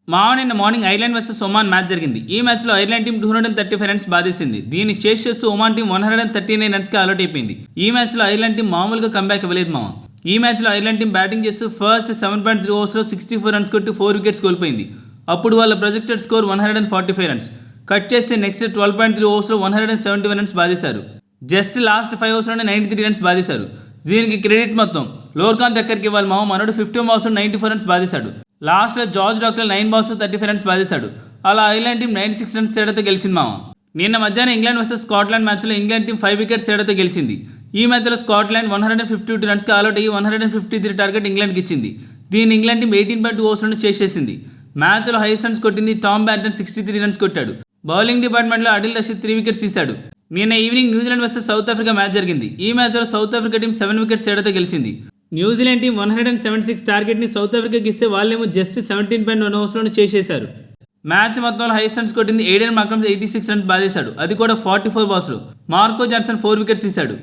నిన్న morning Ireland versus Oman match జరిగింది. ఈ మ్యాచ్లో ఐర్లాండ్ టీం 235 రన్స్ బాధేసింది. దీన్ని చేస్ చేస్తూ ఒమాన్ టీం 139 రన్స్కి అవుట్ అయిపోయింది. ఈ మ్యాచ్లో ఐర్లాండ్ టీం మామూలుగా కంబ్యాక్ ఇవ్వలేదు మామ. ఈ మ్యాచ్లో ఐర్లాండ్ టీం బ్యాటింగ్ చేస్తూ ఫస్ట్ 7.3 ఓవర్స్లో 64 రన్స్ కొట్టి 4 వికెట్స్ కోల్పోయింది. అప్పుడు వాళ్ళ ప్రొజెక్టెడ్ స్కోర్ 145 రన్స్. కట్ చేస్తే నెక్స్ట్ 12.3 ఓవర్స్లో 171 రన్స్ బాధేశారు. జస్ట్ లాస్ట్ 5 ఓవర్స్లోనే 93 రన్స్ బాధేశారు. దీనికి క్రెడిట్ మొత్తం లోర్కాన్ టక్కర్కి ఇవ్వాలి మామ. మనోడు 15 ఓవర్స్లో 94 రన్స్ బాధేశాడు. లాస్ట్లో జార్జ్ డాక్టర్ 9 బాల్స్లో 35 రన్స్ బాధేశాడు. అలా ఐర్లాండ్ టీం 96 రన్స్ తేడాతో గెలిచింది మామ. నిన్న మధ్యాహ్నం ఇంగ్లాండ్ వర్సెస్ స్కాట్లాండ్ మ్యాచ్లో ఇంగ్లాండ్ టీం 5 వికెట్స్ తేడాతో గెలిచింది. ఈ మ్యాచ్లో స్కాట్లాండ్ 152 రన్స్కి ఆల్అౌట్ అయ్యి 153 టార్గెట్ ఇంగ్లాండ్కి ఇచ్చింది. దీన్ని ఇంగ్లాండ్ టీం 18.2 ఓవర్స్లోనే చేసేసింది. మ్యాచ్లో హైయెస్ట్ రన్స్ కొట్టింది టామ్ బ్యాటన్ 63 రన్స్ కొట్టాడు. బౌలింగ్ డిపార్ట్మెంట్లో అడిల్ రషీద్ 3 వికెట్స్ తీశాడు. నిన్న evening New Zealand versus south Africa match జరిగింది. ఈ మ్యాచ్లో సౌత్ ఆఫ్రికా టీం 7 వికెట్స్ తేడాతో గెలిచింది. న్యూజిలాండ్ టీం 176 టార్గెట్ని సౌత్ ఆఫ్రికాకి ఇస్తే వాళ్ళేమో జస్ట్ 17.1 ఓవర్స్లోనే చేసేశారు. మ్యాచ్ మొత్తంలో హైయెస్ట్ రన్స్ కొట్టింది ఎయిడెన్ మార్క్రమ్స్ 86 రన్స్ బాధేశాడు. అది కూడా 44 బాల్స్లో. మార్కో జాన్సన్ 4 వికెట్స్ తీశాడు.